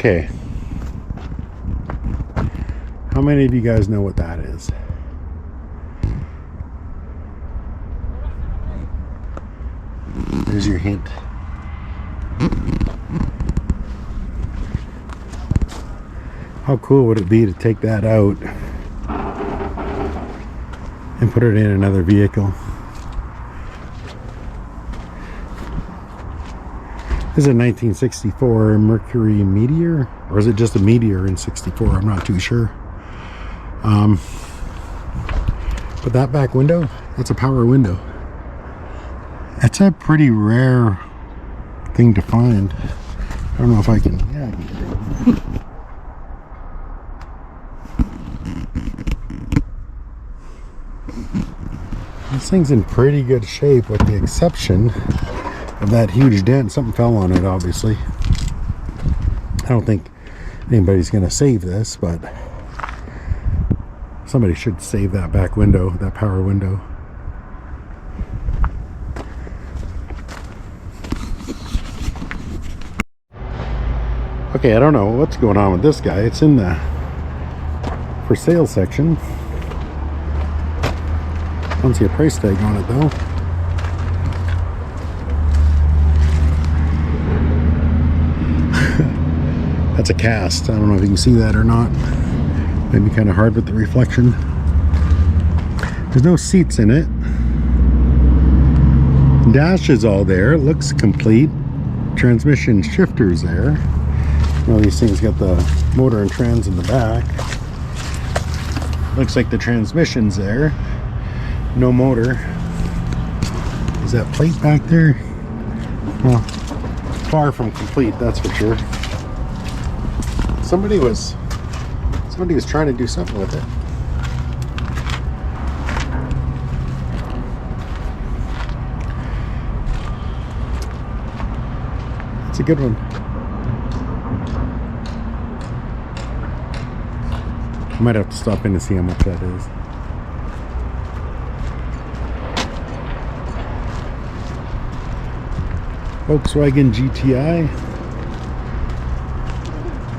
Okay. How many of you guys know what that is? There's your hint. How cool would it be to take that out and put it in another vehicle? This is a 1964 Mercury Meteor, or is it just a Meteor in 64? I'm not too sure. But that back window, that's a power window. That's a pretty rare thing to find. I don't know if I can, yeah, I can get it. This thing's in pretty good shape with the exception of that huge dent. Something fell on it, obviously. I don't think anybody's gonna save this, but somebody should save that back window, that power window. Okay, I don't know what's going on with this guy. It's in the for sale section. I don't see a price tag on it though. That's a cast. I don't know if you can see that or not. Maybe kind of hard with the reflection. There's no seats in it. Dash is all there. It looks complete. Transmission shifter's there. All these things got the motor and trans in the back. Looks like the transmission's there. No motor. Is that plate back there? Well, far from complete, that's for sure. Somebody was trying to do something with it. It's a good one. I might have to stop in to see how much that is. Volkswagen GTI.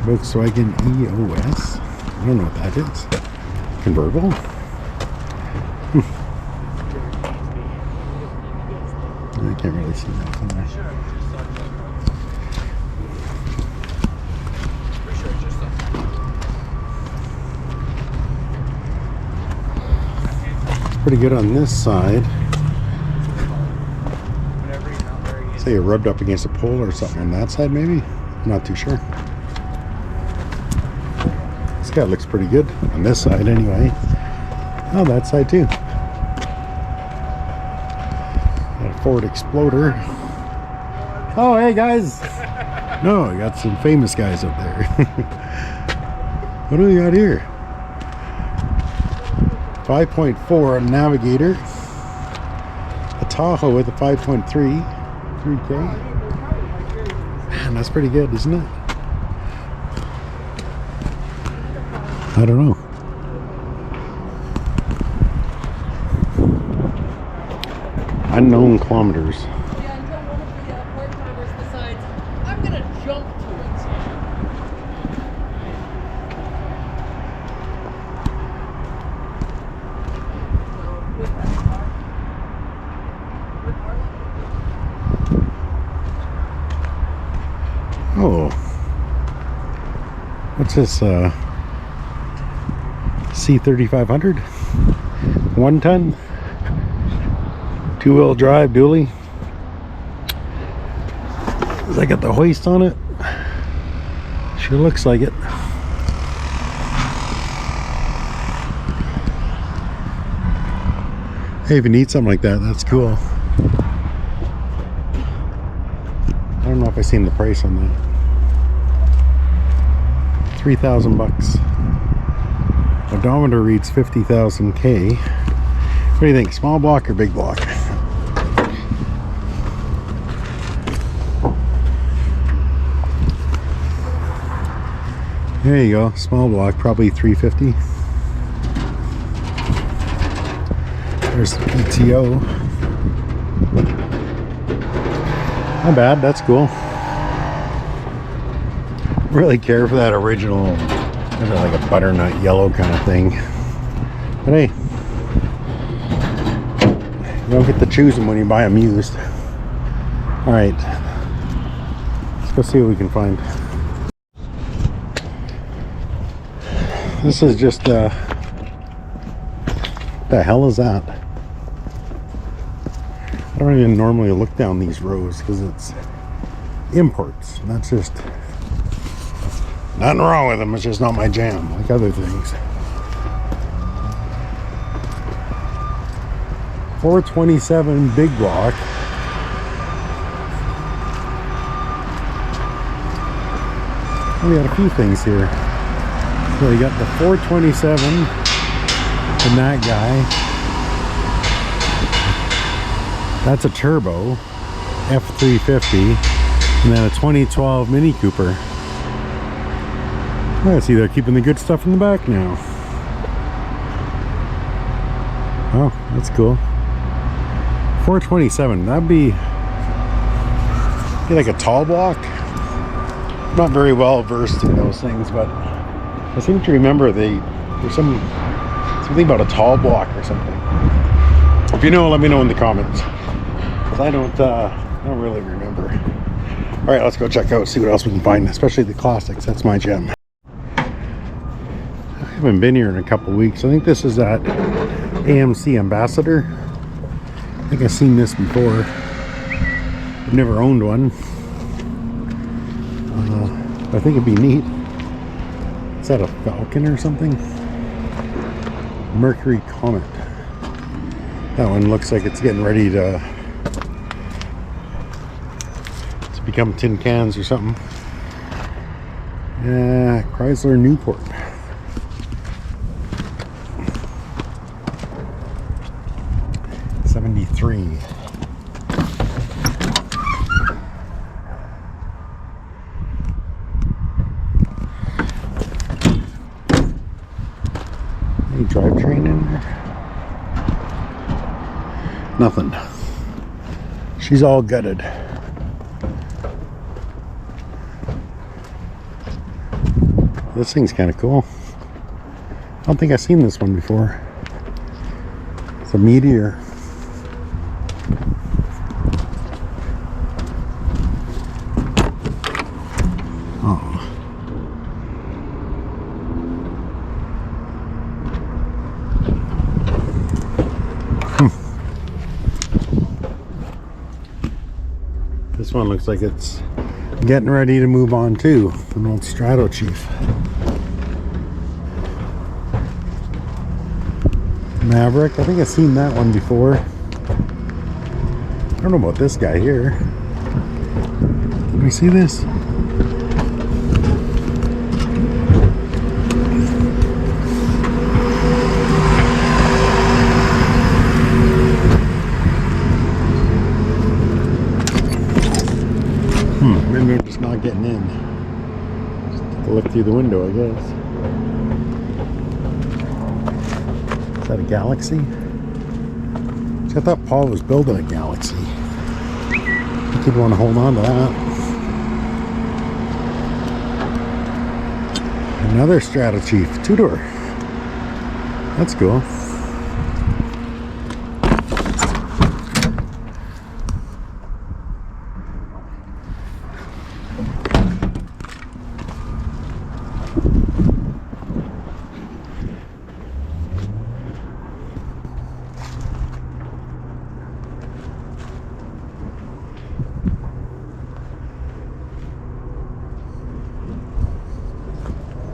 Volkswagen EOS. I don't know what that is. Convertible? I can't really see that from there. Pretty good on this side. Say it rubbed up against a pole or something on that side, maybe? I'm not too sure. This guy looks pretty good on this side anyway. Oh, that side too. Got a Ford Explorer. Oh, hey guys. No, I got some famous guys up there. What do we got here? 5.4 Navigator. A Tahoe with a 5.3 3K. Man, that's pretty good, isn't it? I don't know. Unknown kilometers. Yeah, until one of the part-timers decides, I'm gonna jump to it. Oh. What's this, C3500? 1 ton? 2-wheel drive dually. Does that got the hoist on it? Sure looks like it. Hey, if you need something like that, that's cool. I don't know if I seen the price on that. 3,000 bucks. Odometer reads 50,000 K. What do you think? Small block or big block? There you go. Small block, probably 350. There's the PTO. Not bad. That's cool. really care for that original, maybe like a butternut yellow kind of thing. But hey, you don't get to choose them when you buy them used. All right, let's go see what we can find. This is just the hell is that? I don't even normally look down these rows because it's imports. That's just nothing wrong with them. It's just not my jam, like other things. 427 big block. We got a few things here. So you got the 427 and that guy. That's a turbo F350, and then a 2012 Mini Cooper. I see they're keeping the good stuff in the back now. Oh, that's cool. 427. That'd be like a tall block. I'm not very well versed in those things, but I seem to remember there's something about a tall block or something. If you know, let me know in the comments. I don't really remember. All right, let's go check out, see what else we can find, especially the classics. That's my gem. I haven't been here in a couple weeks. I think this is that AMC Ambassador. I think I've seen this before. I've never owned one. I think it'd be neat. Is that a Falcon or something? Mercury Comet. That one looks like it's getting ready to become tin cans or something. Yeah, Chrysler Newport. '73. Any drivetrain in there? Nothing. She's all gutted. This thing's kind of cool. I don't think I've seen this one before. It's a Meteor. Oh. This one looks like it's getting ready to move on too. An old Strato Chief. Maverick. I think I've seen that one before. I don't know about this guy here. Can we see this? Maybe I'm just not getting in. Just take a look through the window, I guess. Is that a Galaxy? I thought Paul was building a Galaxy. I think he'd want to hold on to that. Another Strato Chief, two-door. That's cool.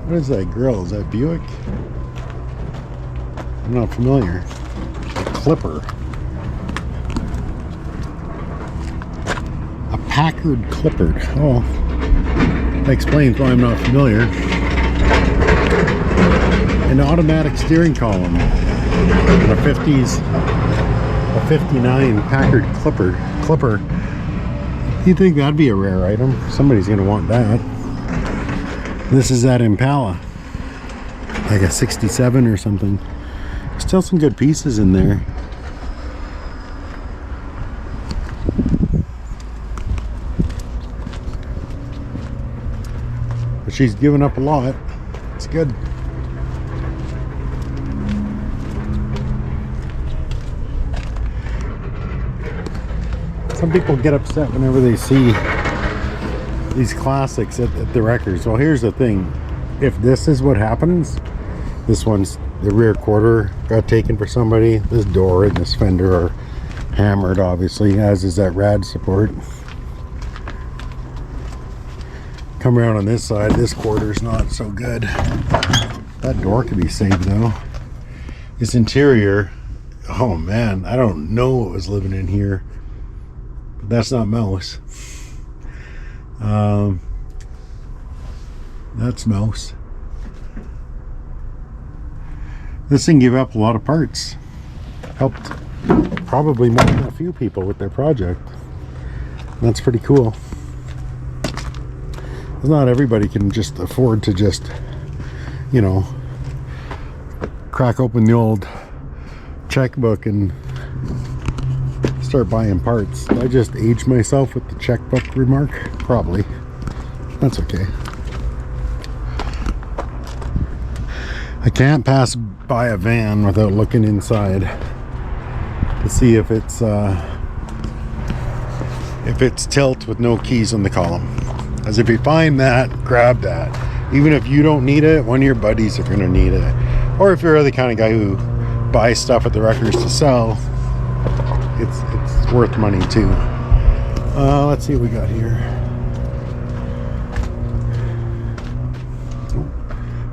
What is that grill? Is that Buick? I'm not familiar. A Clipper. A Packard Clipper. Oh, that explains why I'm not familiar. An automatic steering column. And a 50s, a 59 Packard Clipper. You'd think that'd be a rare item. Somebody's gonna want that. This is that Impala, like a 67 or something. Still some good pieces in there. she's given up a lot. It's good. Some people get upset whenever they see these classics at the wreckers. Well, here's the thing. If this is what happens, this one's, the rear quarter got taken for somebody. This door and this fender are hammered, obviously, as is that rad support. Come around on this side, this quarter's not so good. That door could be saved though. This interior, oh man, I don't know what was living in here. But that's not mouse. That's mouse. This thing gave up a lot of parts. Helped probably more than a few people with their project. That's pretty cool. Not everybody can just afford to just, you know, crack open the old checkbook and start buying parts. I just aged myself with the checkbook remark? Probably. That's okay. I can't pass by a van without looking inside to see if it's tilt with no keys on the column. As if you find that, grab that. Even if you don't need it, one of your buddies are gonna need it. Or if you're the kind of guy who buys stuff at the wreckers to sell, it's worth money too. Let's see what we got here.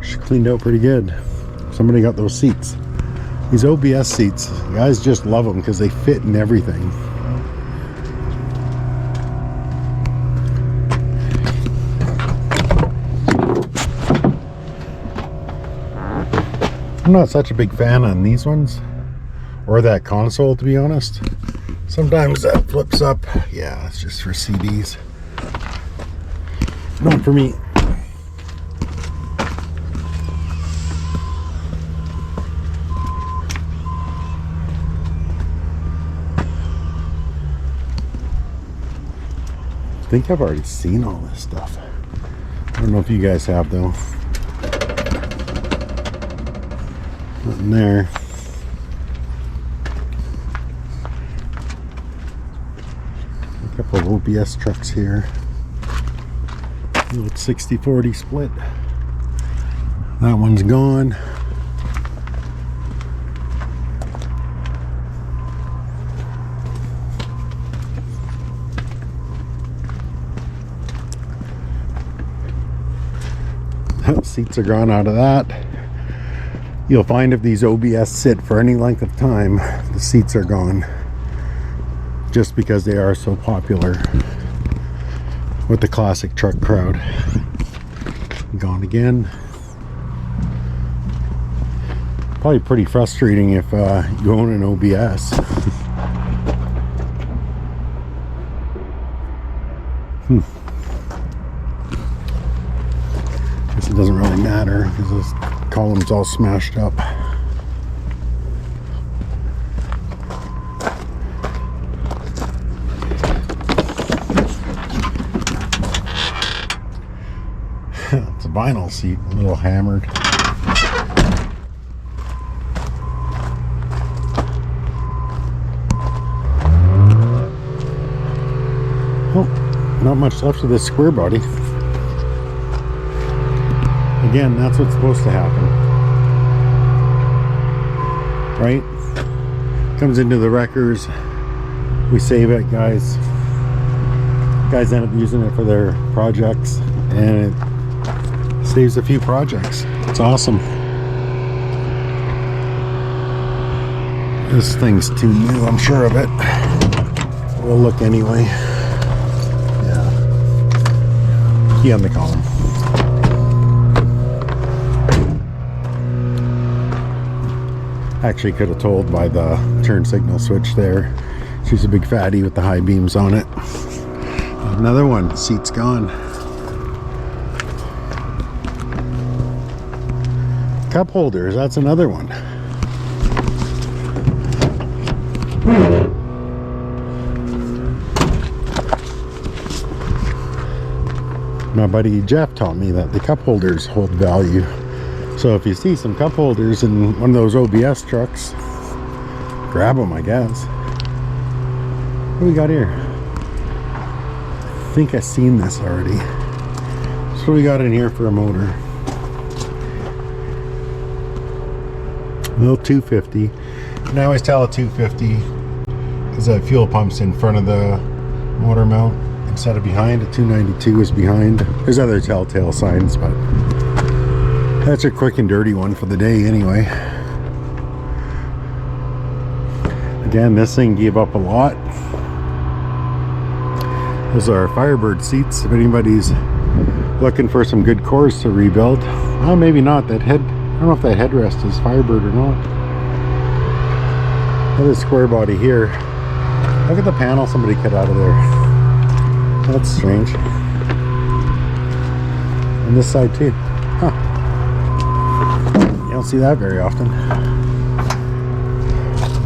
She cleaned out pretty good. Somebody got those seats. These OBS seats, guys just love them because they fit in everything. I'm not such a big fan on these ones or that console, to be honest. Sometimes that flips up. Yeah, it's just for CDs. Not for me. I think I've already seen all this stuff. I don't know if you guys have though. Nothing there. A couple of OBS trucks here. Little 60-40 split. That one's gone. Seats are gone out of that. You'll find if these OBS sit for any length of time, the seats are gone. Just because they are so popular with the classic truck crowd. Gone again. Probably pretty frustrating if you own an OBS. It doesn't really matter because this column's all smashed up. It's a vinyl seat, a little hammered. Oh, not much left of this square body. Again, that's what's supposed to happen, right? Comes into the wreckers, we save it, guys end up using it for their projects, and it saves a few projects. It's awesome. This thing's too new, I'm sure of it. We'll look anyway. Yeah, key on the column. Actually could have told by the turn signal switch there. She's a big fatty with the high beams on it. Another one, seat's gone. Cup holders, that's another one. My buddy Jeff taught me that the cup holders hold value. So if you see some cup holders in one of those OBS trucks, grab them, I guess. What do we got here? I think I've seen this already. So what do we got in here for a motor? A little 250. And I always tell a 250 because the fuel pump's in front of the motor mount instead of behind. A 292 is behind. There's other telltale signs, but that's a quick and dirty one for the day anyway. Again, this thing gave up a lot. Those are Firebird seats. If anybody's looking for some good cores to rebuild, well, maybe not. That head, I don't know if that headrest is Firebird or not. Another square body here. Look at the panel somebody cut out of there. That's strange. On this side too. Huh. You don't see that very often.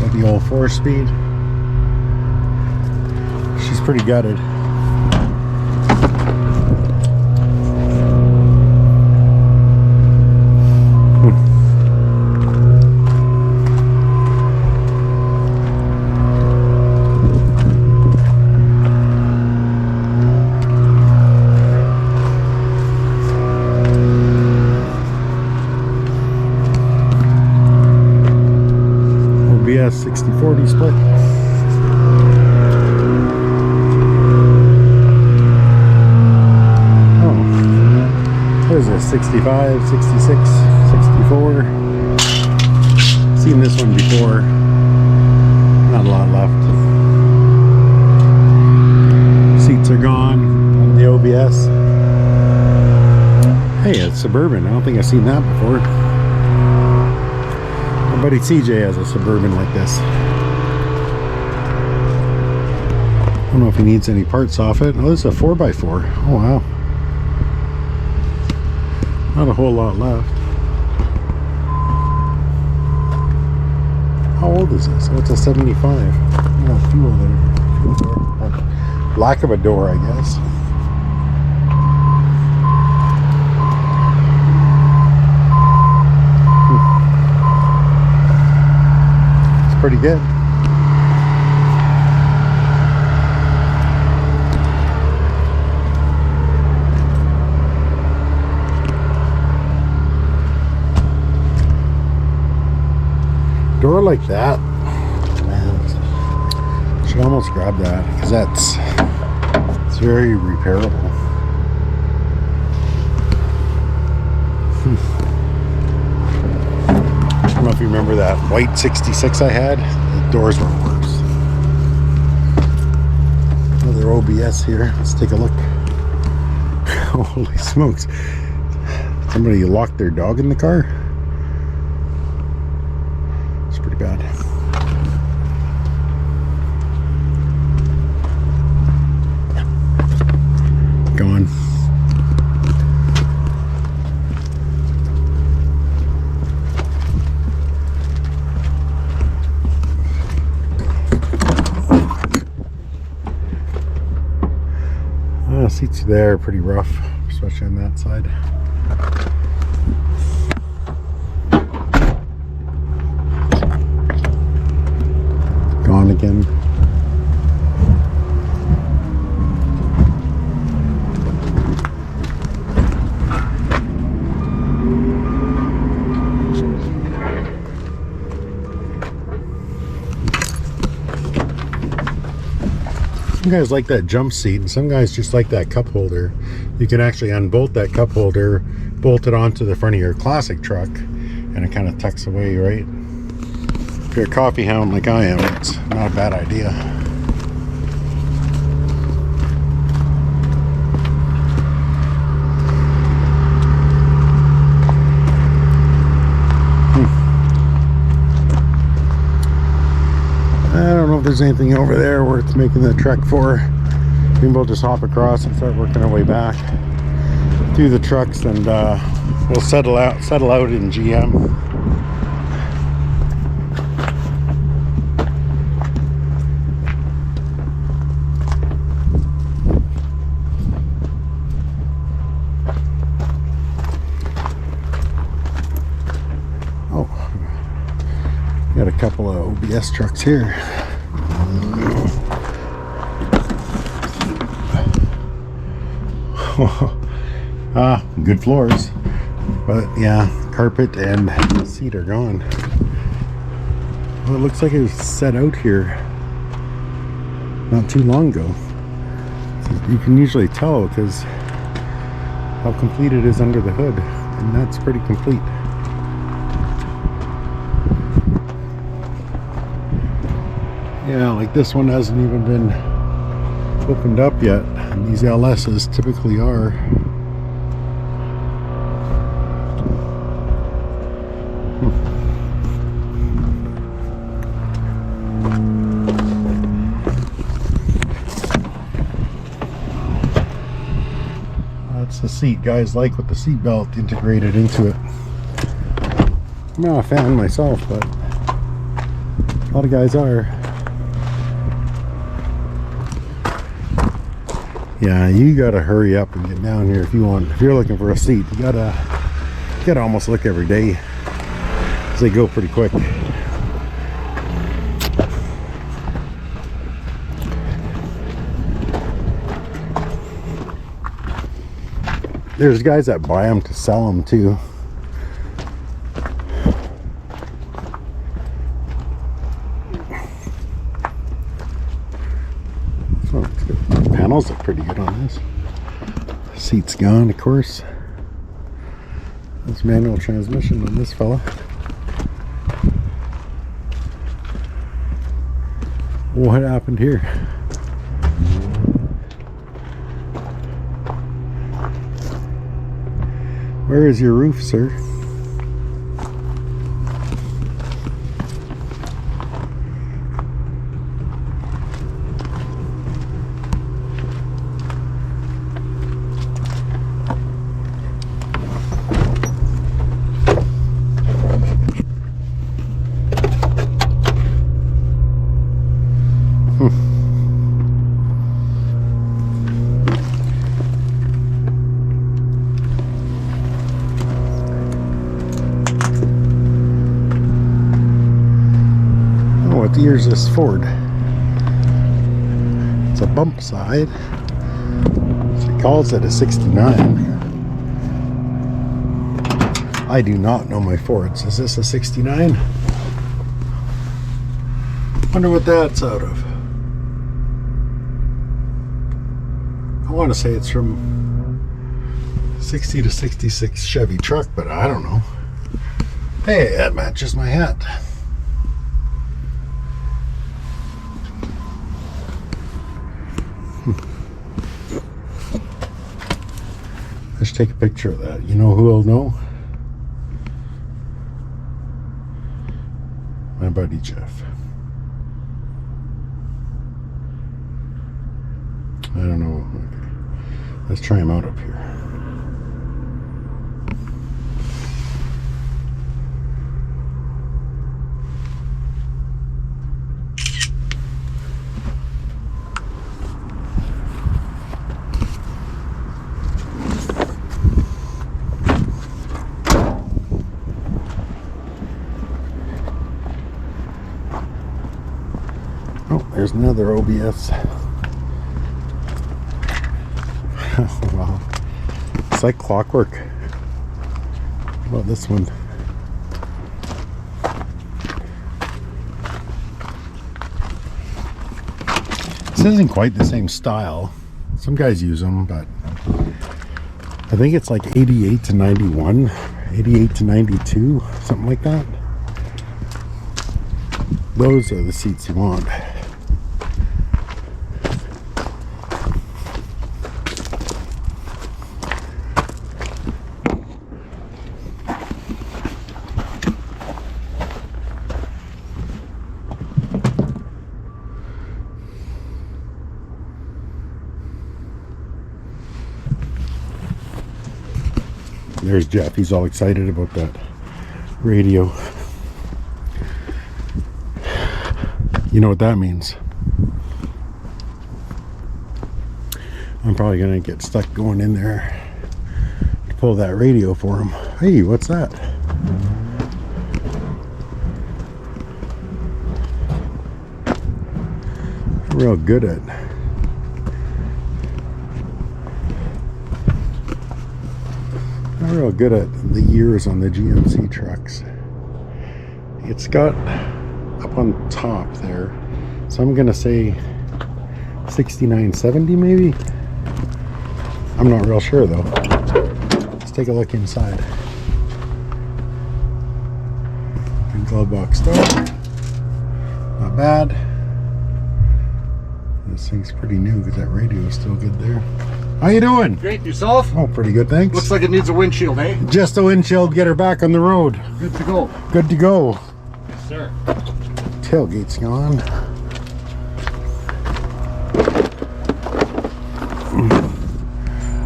Got the old 4-speed. She's pretty gutted. OBS 60/40 split. Oh, what is this? 65, 66, 64. Seen this one before. Not a lot left. Seats are gone on the OBS. Hey, it's Suburban. I don't think I've seen that before. My buddy CJ has a Suburban like this. I don't know if he needs any parts off it. Oh, this is a 4x4. Oh, wow. Not a whole lot left. How old is this? Oh, it's a 75. Oh, fuel there. Fuel door. Lack of a door, I guess. Pretty good. Door like that, man, should almost grab that because it's very repairable. I don't know if you remember that white 66 I had. The doors were worse. Another OBS here. Let's take a look. Holy smokes. Somebody locked their dog in the car? It's pretty bad. Gone. Seats there are pretty rough, especially on that side. Gone again. Some guys like that jump seat, and some guys just like that cup holder. You can actually unbolt that cup holder, bolt it onto the front of your classic truck, and it kind of tucks away, right? If you're a coffee hound like I am, it's not a bad idea. I don't know if there's anything over there worth making the trek for. Maybe we'll just hop across and start working our way back through the trucks, and we'll settle out in GM. couple of OBS trucks here. Good floors, but yeah, carpet and seat are gone. Well, it looks like it was set out here not too long ago. You can usually tell because how complete it is under the hood, and that's pretty complete. Yeah, like this one hasn't even been opened up yet, and these LSs typically are. That's the seat. Guys like with the seat belt integrated into it. I'm not a fan myself, but a lot of guys are. Yeah, you gotta hurry up and get down here if you're looking for a seat. You gotta almost look every day, because they go pretty quick. There's guys that buy them to sell them too. Panels look pretty good on this. Seat's gone, of course. That's manual transmission on this fella. What happened here? Where is your roof, sir? What year is this Ford? It's a bump side. She calls it a 69. I do not know my Fords. Is this a 69? Wonder what that's out of. I want to say it's from 60 to 66 Chevy truck, but I don't know. Hey, that matches my hat. Let's take a picture of that. You know who will know? My buddy Jeff. I don't know. Okay. Let's try him out up here. There's another OBS. Wow. It's like clockwork. How about this one? This isn't quite the same style. Some guys use them, but I think it's like 88 to 91, 88 to 92, something like that. Those are the seats you want. There's Jeff. He's all excited about that radio. You know what that means? I'm probably gonna get stuck going in there to pull that radio for him. Hey, what's that? real good at the years on the GMC trucks. It's got up on top there, so I'm gonna say 69, 70 maybe. I'm not real sure though. Let's take a look inside. Good glove box door. Not bad. This thing's pretty new because that radio is still good there. How you doing? Great, yourself? Oh, pretty good, thanks. Looks like it needs a windshield, eh? Just a windshield, get her back on the road. Good to go. Good to go. Yes, sir. Tailgate's gone.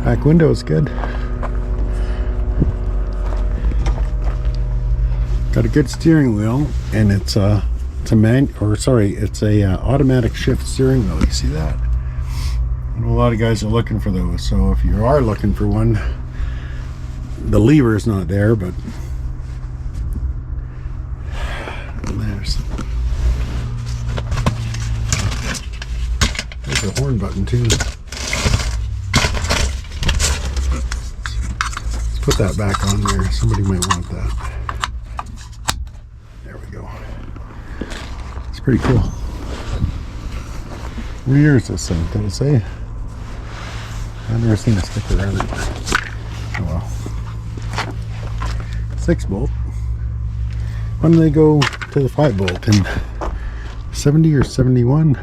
Back window's good. Got a good steering wheel, and it's a automatic shift steering wheel. You see that? I know a lot of guys are looking for those, so if you are looking for one, the lever is not there, but there's the horn button too. Let's put that back on there. Somebody might want that. There we go. It's pretty cool. What year is this thing? Did it say? I've never seen a sticker on it. Oh well. 6-bolt. When do they go to the 5-bolt? In 70 or 71?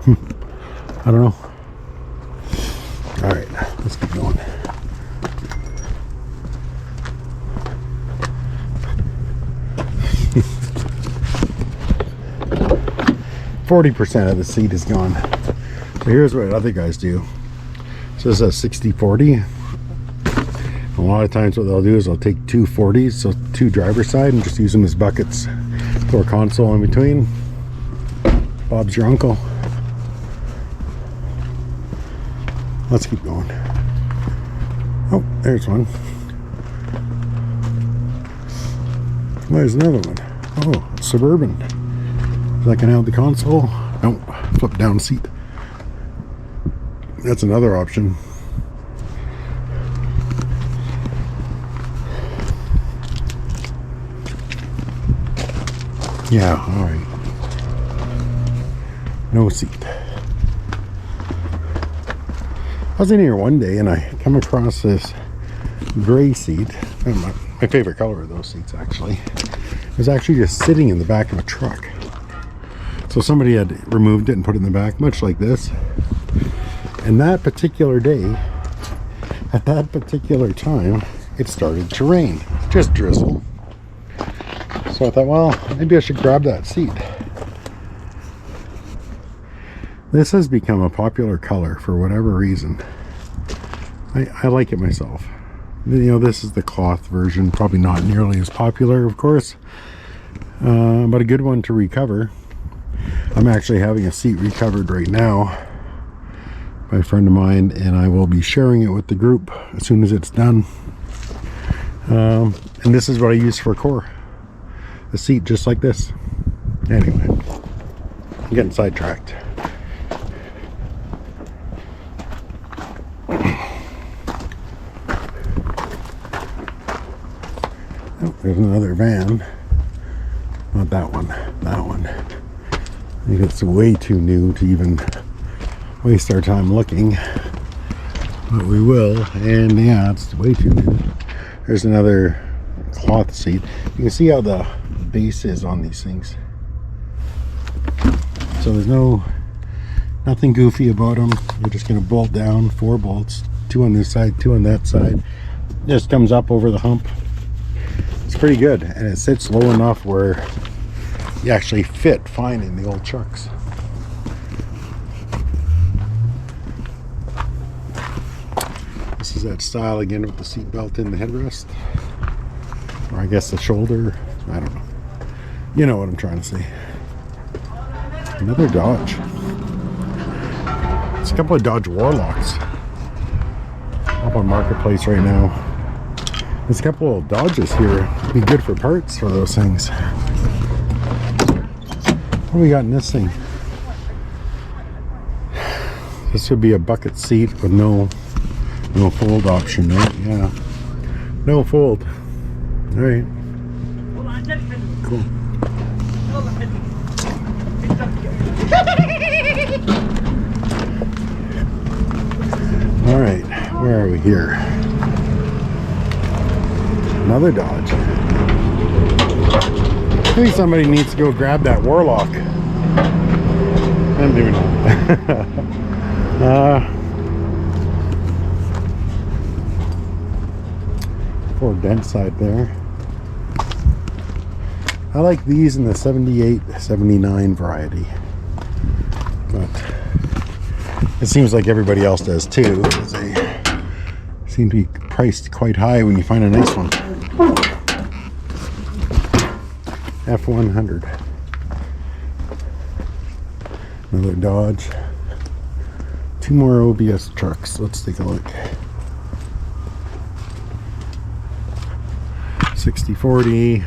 I don't know. Alright, let's keep going. %40 of the seat is gone. So here's what other guys do. So this is a 60-40. A lot of times what they'll do is they'll take two 40s, so two driver's side, and just use them as buckets. Throw a console in between. Bob's your uncle. Let's keep going. Oh, there's one. There's another one. Oh, Suburban. So I can have the console. Nope, flip down seat. That's another option. Yeah, all right. No seat. I was in here one day and I come across this gray seat. My favorite color of those seats, actually. It was actually just sitting in the back of a truck. So somebody had removed it and put it in the back, much like this. And that particular day, at that particular time, it started to rain. Just drizzle. So I thought, well, maybe I should grab that seat. This has become a popular color for whatever reason. I like it myself. You know, this is the cloth version, probably not nearly as popular, of course, but a good one to recover. I'm actually having a seat recovered right now by a friend of mine, and I will be sharing it with the group as soon as it's done. And this is what I use for a core. A seat just like this. Anyway, I'm getting sidetracked. Oh, there's another van. Not that one. That one. I think it's way too new to even waste our time looking. But we will. And yeah, it's way too new. There's another cloth seat. You can see how the base is on these things. So there's nothing goofy about them. You're just going to bolt down 4 bolts, 2 on this side, 2 on that side. Just comes up over the hump. It's pretty good, and it sits low enough where you actually fit fine in the old trucks. This is that style again with the seat belt in the headrest, or I guess the shoulder. I don't know. You know what I'm trying to say. Another Dodge. It's a couple of Dodge Warlocks up on Marketplace right now. There's a couple of Dodges here. It'd be good for parts for those things. What do we got in this thing? This would be a bucket seat with no fold option, right? Yeah. No fold. All right. Cool. All right. Where are we here? Another Dodge. I think somebody needs to go grab that Warlock. I'm doing it. For Dent side there. I like these in the 78, 79 variety. But it seems like everybody else does too, because they seem to be priced quite high when you find a nice one. F100. Another Dodge. Two more OBS trucks. Let's take a look. 6040. I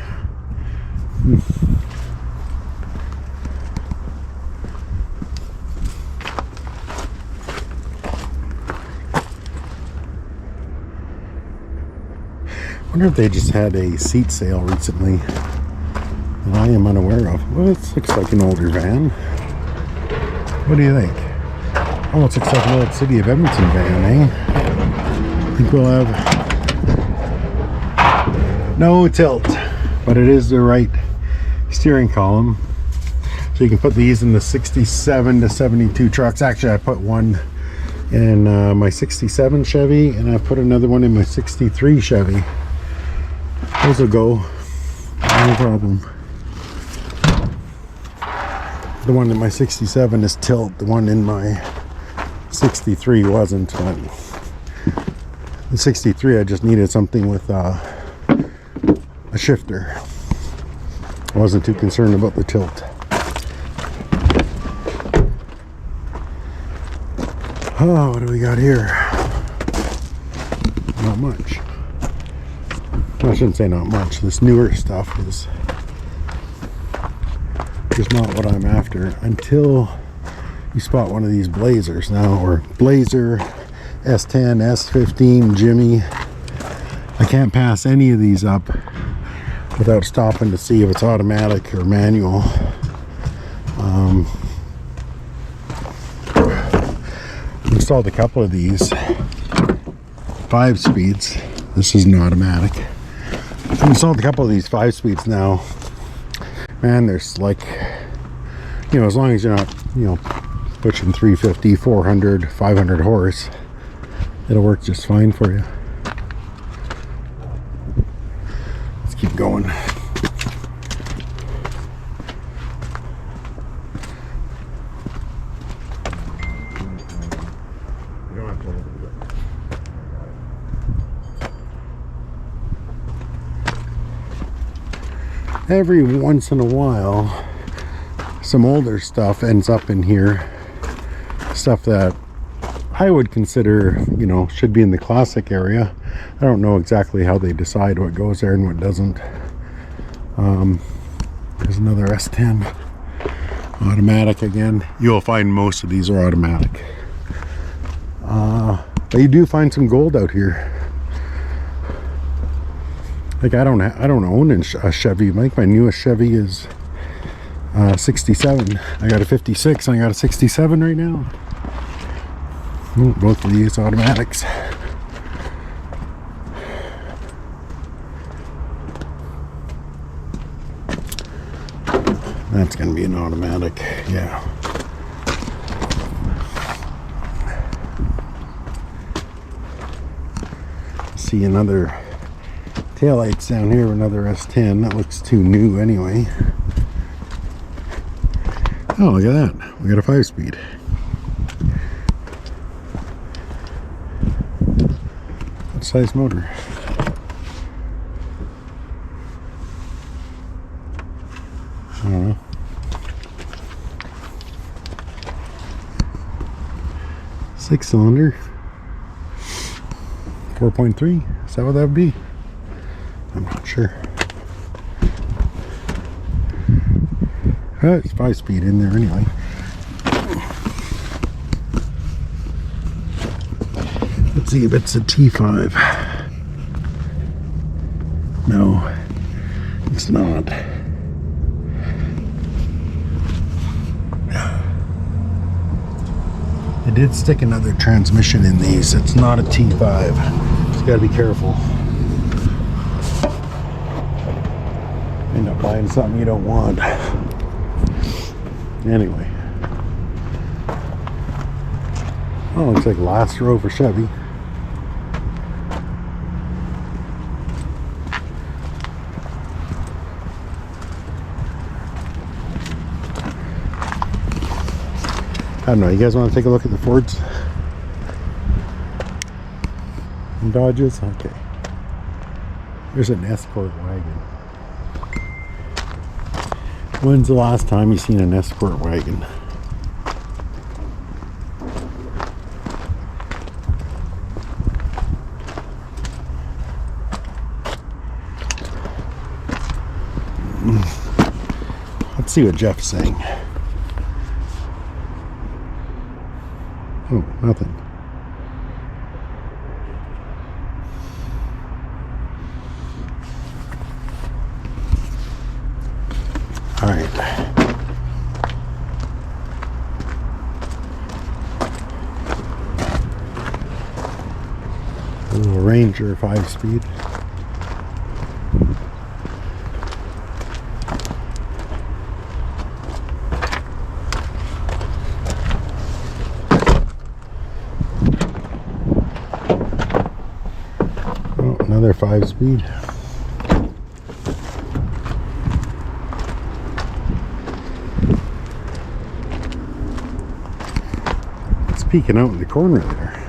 wonder if they just had a seat sale recently that I am unaware of. Well, it looks like an older van. What do you think? Almost looks like an old City of Edmonton van, eh? I think we'll have no tilt, but it is the right steering column. So you can put these in the 67 to 72 trucks. Actually, I put one in my 67 Chevy, and I put another one in my 63 Chevy. Those will go, no problem. The one in my 67 is tilt. The one in my 63 wasn't. But the 63, I just needed something with a shifter. I wasn't too concerned about the tilt. Oh, what do we got here? Not much. I shouldn't say not much. This newer stuff is not what I'm after until you spot one of these Blazers now, or Blazer, S10, S15, Jimmy. I can't pass any of these up without stopping to see if it's automatic or manual. Installed a couple of these 5 speeds. This is an automatic. I've installed a couple of these 5 speeds now. Man, there's like, you know, as long as you're not, you know, pushing 350, 400, 500 horse, it'll work just fine for you. Let's keep going. Every once in a while, some older stuff ends up in here. Stuff that I would consider, you know, should be in the classic area. I don't know exactly how they decide what goes there and what doesn't. There's another S10 automatic again. You'll find most of these are automatic. But you do find some gold out here. Like I don't own a Chevy. I think my newest Chevy is 67. I got a 56 and I got a 67 right now. Both of these automatics. That's gonna be an automatic, yeah. See another taillights down here, another S10. That looks too new anyway. Oh, look at that. We got a 5-speed. What size motor? I don't know. Six-cylinder. 4.3. Is that what that would be? I'm not sure. It's 5-speed in there anyway. Let's see if it's a T5. No, it's not. They did stick another transmission in these. It's not a T5. Just gotta be careful. End up buying something you don't want. Anyway. Oh, looks like last row for Chevy. I don't know, you guys want to take a look at the Fords and Dodges? Okay. There's an Escort wagon. When's the last time you seen an Escort wagon? Let's see what Jeff's saying. Oh, nothing. All right. A little Ranger 5-speed. Another 5-speed. It's peeking out in the corner there.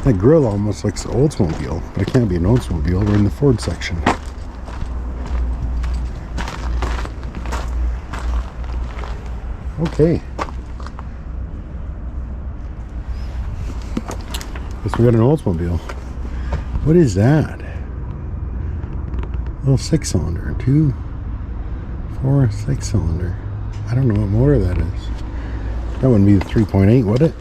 That grill almost looks Oldsmobile, but it can't be an Oldsmobile. We're in the Ford section. Okay. Guess we got an Oldsmobile. What is that? Little 6-cylinder. 2, 4, 6-cylinder. I don't know what motor that is. That wouldn't be the 3.8, would it?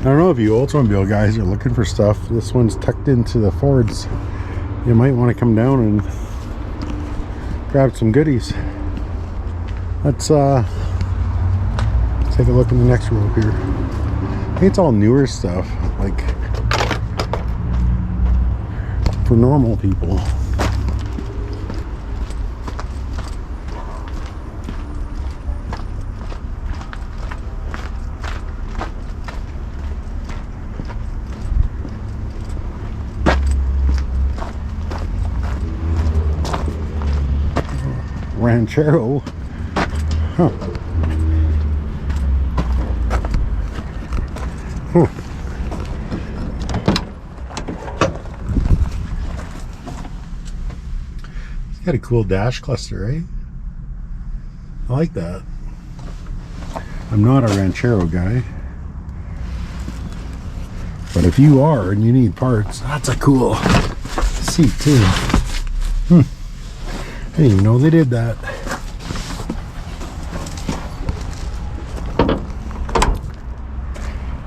I don't know if you Oldsmobile guys are looking for stuff. This one's tucked into the Fords. You might want to come down and grab some goodies. Let's take a look in the next row here. I think it's all newer stuff, like for normal people. Ranchero. Huh. It's got a cool dash cluster, eh? I like that. I'm not a Ranchero guy, but if you are and you need parts, that's a cool seat too. I didn't even know they did that.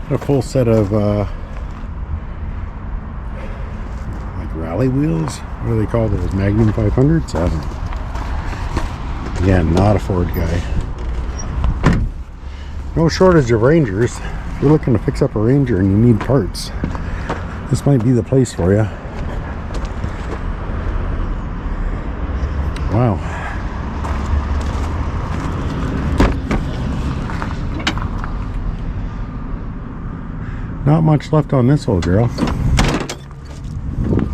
A full set of like rally wheels. What do they call those? Magnum 500s? I don't know. Again, not a Ford guy. No shortage of Rangers. If you're looking to fix up a Ranger and you need parts, this might be the place for you. Wow. Not much left on this old girl.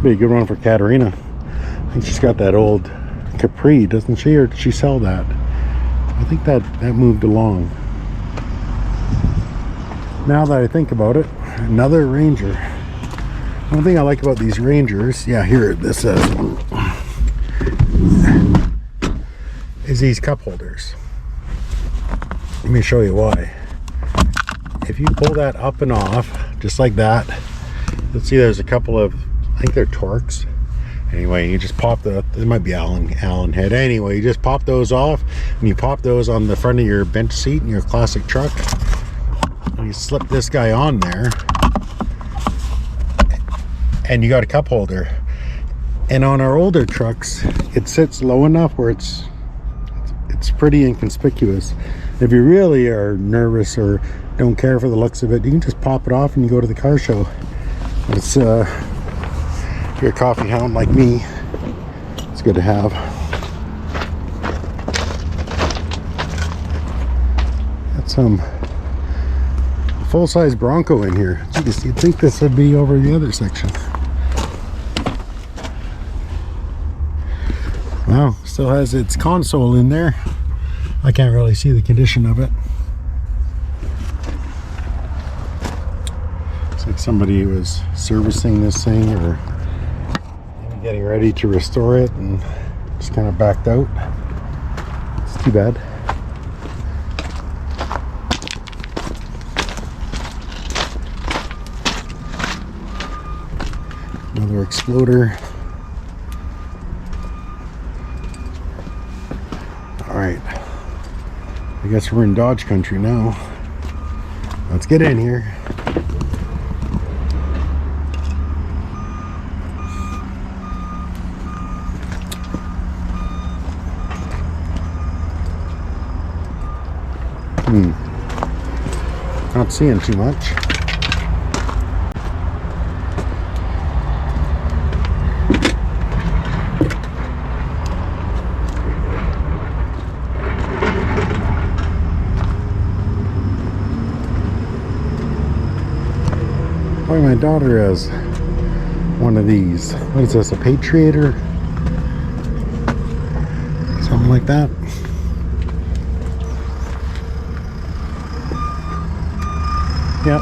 Be a good one for Katerina. I think she's got that old Capri, doesn't she? Or did she sell that? I think that moved along. Now that I think about it, another Ranger. One thing I like about these Rangers, yeah, here this says, is these cup holders. Let me show you why. If you pull that up and off, just like that, you'll see there's a couple of, I think they're Torx. Anyway, you just pop the, it might be Allen head. Anyway, you just pop those off, and you pop those on the front of your bench seat in your classic truck. And you slip this guy on there, and you got a cup holder. And on our older trucks, it sits low enough where it's pretty inconspicuous. If you really are nervous or don't care for the looks of it, you can just pop it off and you go to the car show. It's if you're a coffee hound like me, it's good to have. Got some full-size Bronco in here. Jeez, you'd think this would be over the other section. Wow, still has its console in there. I can't really see the condition of it. Looks like somebody was servicing this thing or maybe getting ready to restore it and just kind of backed out. It's too bad. Another exploder. Alright, I guess we're in Dodge country now. Let's get in here. Not seeing too much. Boy, my daughter has one of these. What is this, a Patriot or something like that? Yep.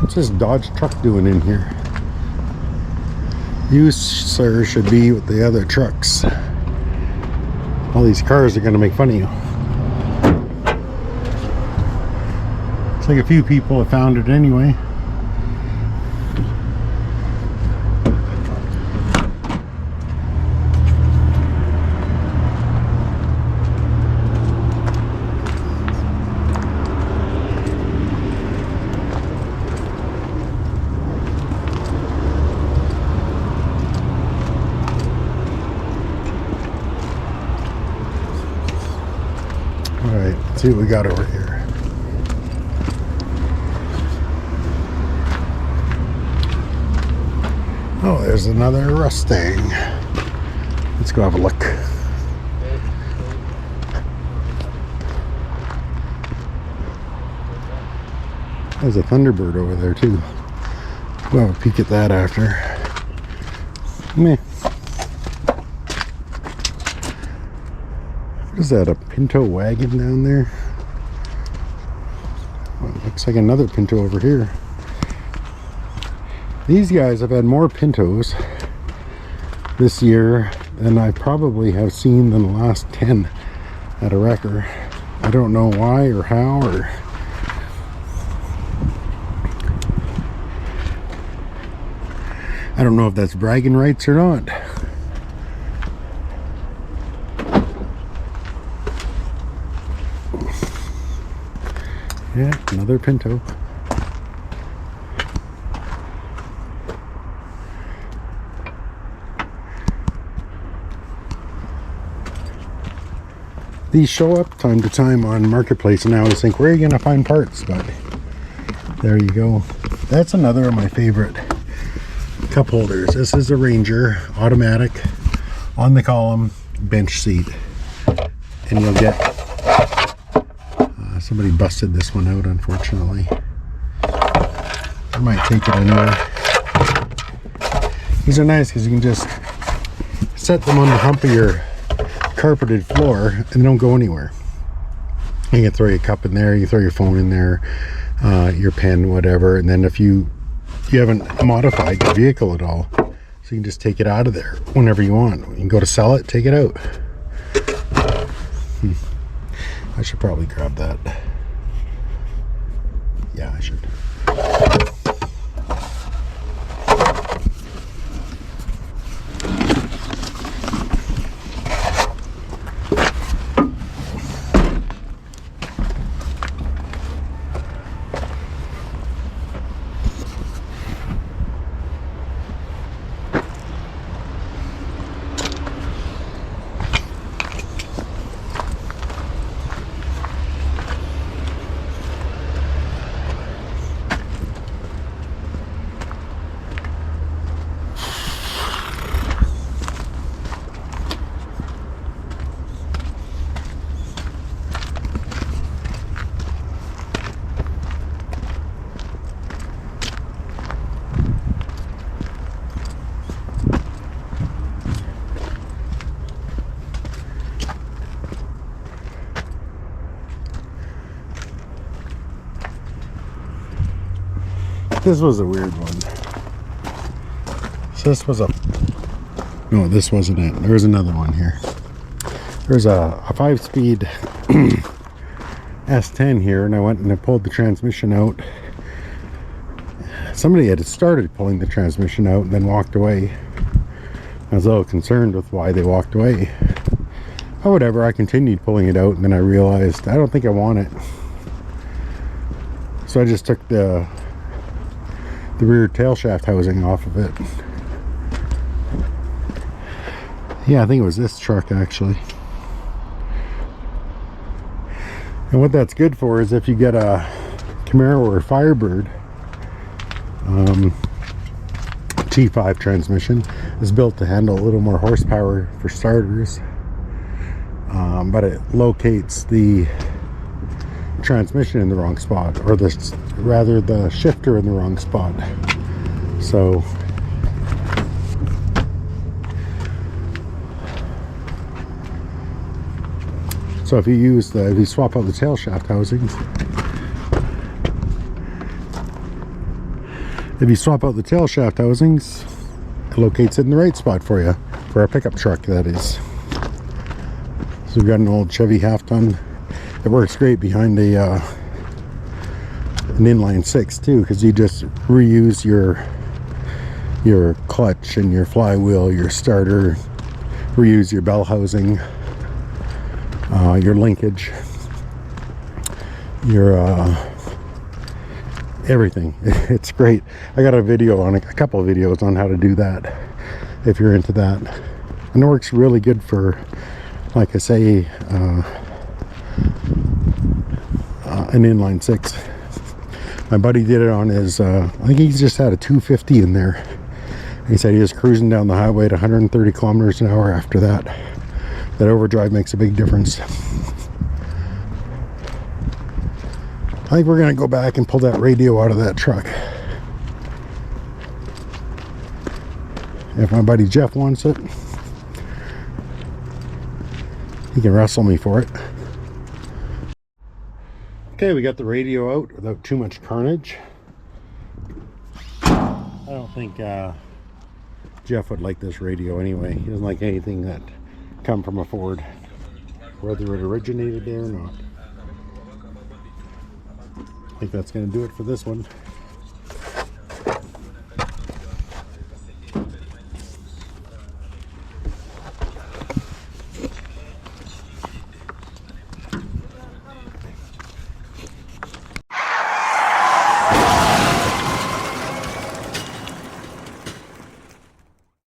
What's this Dodge truck doing in here? You, sir, should be with the other trucks. All these cars are going to make fun of you. Looks like a few people have found it anyway. Alright, let's see what we got over here. Oh, there's another Mustang. Let's go have a look. There's a Thunderbird over there too. We'll have a peek at that after. Meh. What is that, a Pinto wagon down there? Well, it looks like another Pinto over here. These guys have had more Pintos this year than I probably have seen in the last 10 at a wrecker. I don't know why or how or... I don't know if that's bragging rights or not. Yeah, another Pinto. These show up time to time on Marketplace, and I always think, where are you going to find parts? But there you go. That's another of my favorite cup holders. This is a Ranger automatic on the column bench seat, and you'll get Somebody busted this one out, unfortunately. I might take it anyway. These are nice because you can just set them on the hump of your carpeted floor and they don't go anywhere. You can throw your cup in there, you throw your phone in there, your pen, whatever, and then if you haven't modified the vehicle at all, so you can just take it out of there whenever you want. You can go to sell it, take it out. I should probably grab that. Yeah, I should. This was a weird one. So this was a... No, this wasn't it. There was another one here. There's a 5-speed S10 here, and I went and I pulled the transmission out. Somebody had started pulling the transmission out and then walked away. I was a little concerned with why they walked away. Oh, whatever, I continued pulling it out, and then I realized I don't think I want it. So I just took the rear tail shaft housing off of it. Yeah, I think it was this truck actually. And what that's good for is if you get a Camaro or Firebird, T5 transmission is built to handle a little more horsepower for starters, but it locates the transmission in the wrong spot, or the shifter in the wrong spot. So if you swap out the tail shaft housings, it locates it in the right spot for you, for a pickup truck, that is. So we've got an old Chevy half-ton. It works great behind an inline 6 too, because you just reuse your clutch and your flywheel, your starter, reuse your bell housing, your linkage, your everything. It's great. I got a couple of videos on how to do that if you're into that, and it works really good for, like I say, an inline 6. My buddy did it on his I think he just had a 250 in there. He said he was cruising down the highway at 130 kilometers an hour after that. That overdrive makes a big difference. I think we're gonna go back and pull that radio out of that truck. If my buddy Jeff wants it, he can wrestle me for it. Okay, we got the radio out without too much carnage. I don't think Jeff would like this radio anyway. He doesn't like anything that come from a Ford, whether it originated there or not. I think that's going to do it for this one.